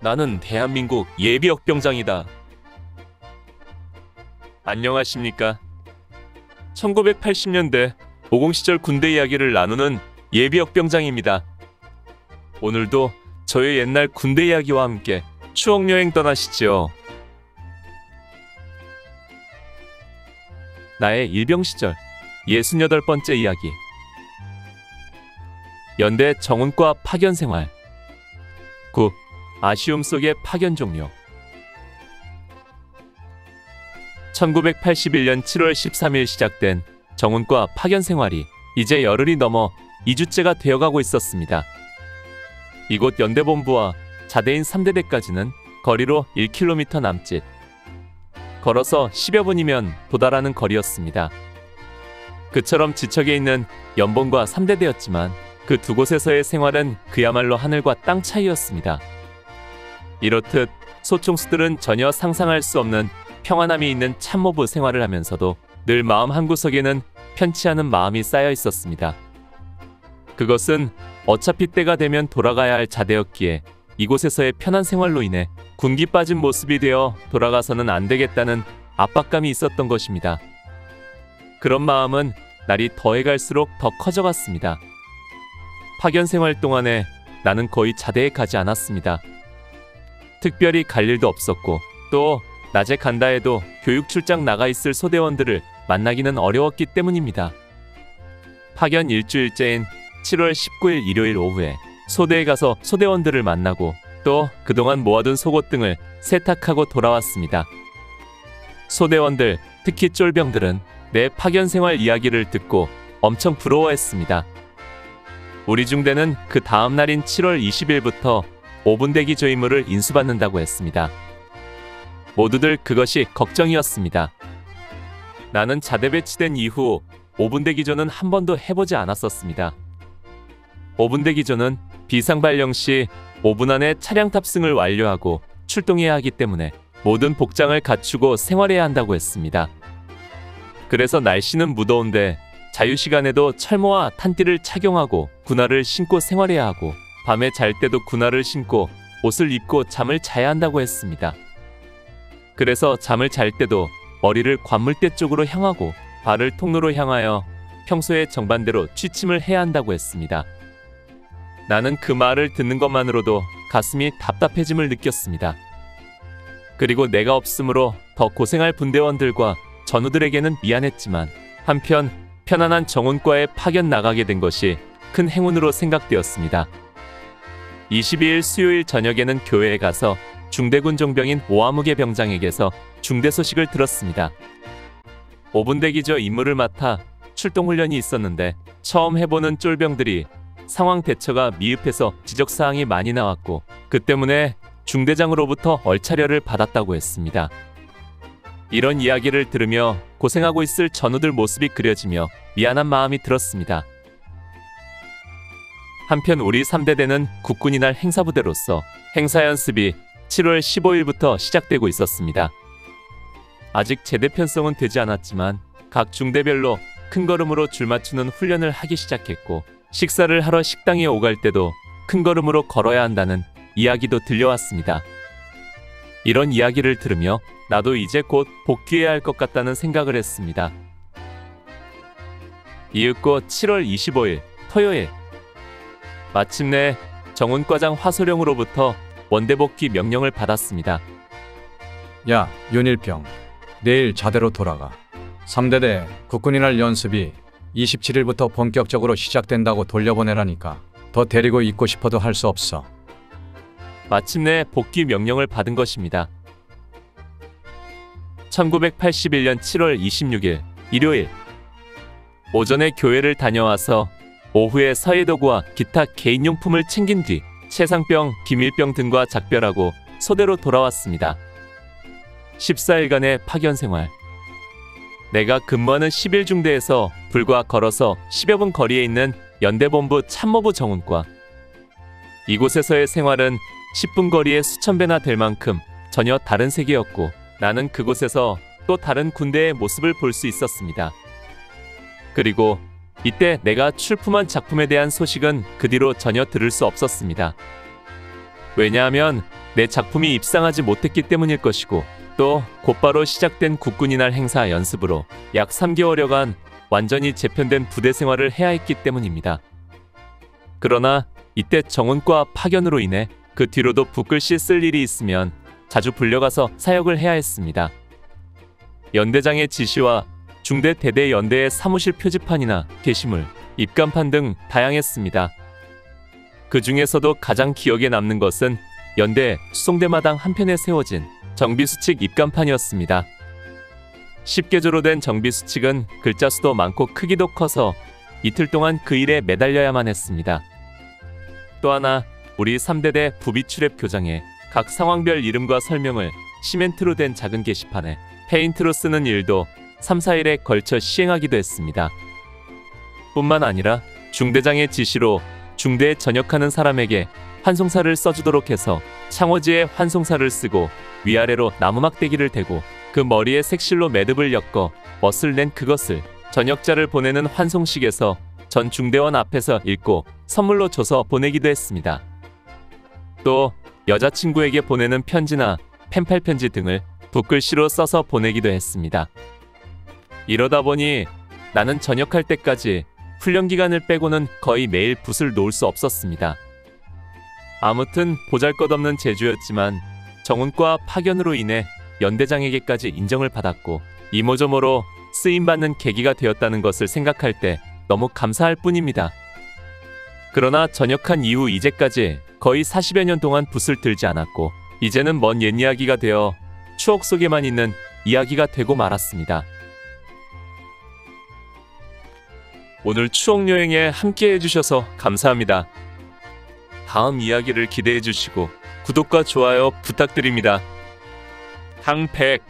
나는 대한민국 예비역병장이다. 안녕하십니까? 1980년대 오공 시절 군대 이야기를 나누는 예비역병장입니다. 오늘도 저의 옛날 군대 이야기와 함께 추억여행 떠나시죠. 나의 일병 시절 68번째 이야기. 연대 정훈과 파견 생활. 9. 아쉬움 속의 파견 종료. 1981년 7월 13일 시작된 정훈과 파견 생활이 이제 열흘이 넘어 2주째가 되어가고 있었습니다. 이곳 연대본부와 자대인 3대대까지는 거리로 1km 남짓. 걸어서 10여 분이면 도달하는 거리였습니다. 그처럼 지척에 있는 연본과 3대대였지만 그 두 곳에서의 생활은 그야말로 하늘과 땅 차이였습니다. 이렇듯 소총수들은 전혀 상상할 수 없는 평안함이 있는 참모부 생활을 하면서도 늘 마음 한구석에는 편치 않은 마음이 쌓여 있었습니다. 그것은 어차피 때가 되면 돌아가야 할 자대였기에 이곳에서의 편한 생활로 인해 군기 빠진 모습이 되어 돌아가서는 안 되겠다는 압박감이 있었던 것입니다. 그런 마음은 날이 더해갈수록 더 커져갔습니다. 파견 생활 동안에 나는 거의 자대에 가지 않았습니다. 특별히 갈 일도 없었고 또 낮에 간다 해도 교육 출장 나가 있을 소대원들을 만나기는 어려웠기 때문입니다. 파견 일주일째인 7월 19일 일요일 오후에 소대에 가서 소대원들을 만나고 또 그동안 모아둔 속옷 등을 세탁하고 돌아왔습니다. 소대원들, 특히 쫄병들은 내 파견 생활 이야기를 듣고 엄청 부러워했습니다. 우리 중대는 그 다음 날인 7월 20일부터 5분 대기 조임무를 인수받는다고 했습니다. 모두들 그것이 걱정이었습니다. 나는 자대 배치된 이후 5분 대기조는 한 번도 해보지 않았었습니다. 5분 대기조는 비상발령 시 5분 안에 차량 탑승을 완료하고 출동해야 하기 때문에 모든 복장을 갖추고 생활해야 한다고 했습니다. 그래서 날씨는 무더운데 자유시간에도 철모와 탄띠를 착용하고 군화를 신고 생활해야 하고 밤에 잘 때도 군화를 신고 옷을 입고 잠을 자야 한다고 했습니다. 그래서 잠을 잘 때도 머리를 관물대 쪽으로 향하고 발을 통로로 향하여 평소에 정반대로 취침을 해야 한다고 했습니다. 나는 그 말을 듣는 것만으로도 가슴이 답답해짐을 느꼈습니다. 그리고 내가 없으므로 더 고생할 분대원들과 전우들에게는 미안했지만 한편 편안한 정훈과에 파견 나가게 된 것이 큰 행운으로 생각되었습니다. 22일 수요일 저녁에는 교회에 가서 중대군 종병인 오아무개 병장에게서 중대 소식을 들었습니다. 5분 대기조 임무를 맡아 출동훈련이 있었는데 처음 해보는 쫄병들이 상황 대처가 미흡해서 지적사항이 많이 나왔고 그 때문에 중대장으로부터 얼차려를 받았다고 했습니다. 이런 이야기를 들으며 고생하고 있을 전우들 모습이 그려지며 미안한 마음이 들었습니다. 한편 우리 3대대는 국군이 날 행사부대로서 행사연습이 7월 15일부터 시작되고 있었습니다. 아직 제대 편성은 되지 않았지만 각 중대별로 큰 걸음으로 줄 맞추는 훈련을 하기 시작했고 식사를 하러 식당에 오갈 때도 큰 걸음으로 걸어야 한다는 이야기도 들려왔습니다. 이런 이야기를 들으며 나도 이제 곧 복귀해야 할 것 같다는 생각을 했습니다. 이윽고 7월 25일 토요일 마침내 정훈과장 화소령으로부터 원대복귀 명령을 받았습니다. 야, 윤일병. 내일 자대로 돌아가. 3대대 국군이 날 연습이 27일부터 본격적으로 시작된다고 돌려보내라니까. 더 데리고 있고 싶어도 할 수 없어. 마침내 복귀 명령을 받은 것입니다. 1981년 7월 26일 일요일 오전에 교회를 다녀와서 오후에 서예도구와 기타 개인용품을 챙긴 뒤 채상병, 기밀병 등과 작별하고 소대로 돌아왔습니다. 14일간의 파견 생활. 내가 근무하는 11중대에서 불과 걸어서 10여 분 거리에 있는 연대본부 참모부 정훈과. 이곳에서의 생활은 10분 거리에 수천 배나 될 만큼 전혀 다른 세계였고 나는 그곳에서 또 다른 군대의 모습을 볼 수 있었습니다. 그리고 이때 내가 출품한 작품에 대한 소식은 그 뒤로 전혀 들을 수 없었습니다. 왜냐하면 내 작품이 입상하지 못했기 때문일 것이고, 또 곧바로 시작된 국군이날 행사 연습으로 약 3개월여간 완전히 재편된 부대 생활을 해야 했기 때문입니다. 그러나 이때 정훈과 파견으로 인해 그 뒤로도 붓글씨 쓸 일이 있으면 자주 불려가서 사역을 해야 했습니다. 연대장의 지시와 중대 대대 연대의 사무실 표지판이나 게시물, 입간판 등 다양했습니다. 그 중에서도 가장 기억에 남는 것은 연대 수송대마당 한편에 세워진 정비수칙 입간판이었습니다. 10개조로 된 정비수칙은 글자 수도 많고 크기도 커서 이틀 동안 그 일에 매달려야만 했습니다. 또 하나, 우리 3대대 부비출입 교장에 각 상황별 이름과 설명을 시멘트로 된 작은 게시판에 페인트로 쓰는 일도 3, 4일에 걸쳐 시행하기도 했습니다. 뿐만 아니라 중대장의 지시로 중대에 전역하는 사람에게 환송사를 써주도록 해서 창호지에 환송사를 쓰고 위아래로 나무막대기를 대고 그 머리에 색실로 매듭을 엮어 멋을 낸 그것을 전역자를 보내는 환송식에서 전 중대원 앞에서 읽고 선물로 줘서 보내기도 했습니다. 또 여자친구에게 보내는 편지나 펜팔 편지 등을 붓글씨로 써서 보내기도 했습니다. 이러다 보니 나는 전역할 때까지 훈련 기간을 빼고는 거의 매일 붓을 놓을 수 없었습니다. 아무튼 보잘것없는 제주였지만 정훈과 파견으로 인해 연대장에게까지 인정을 받았고 이모저모로 쓰임받는 계기가 되었다는 것을 생각할 때 너무 감사할 뿐입니다. 그러나 전역한 이후 이제까지 거의 40여 년 동안 붓을 들지 않았고 이제는 먼 옛 이야기가 되어 추억 속에만 있는 이야기가 되고 말았습니다. 오늘 추억여행에 함께 해주셔서 감사합니다. 다음 이야기를 기대해 주시고 구독과 좋아요 부탁드립니다. 항백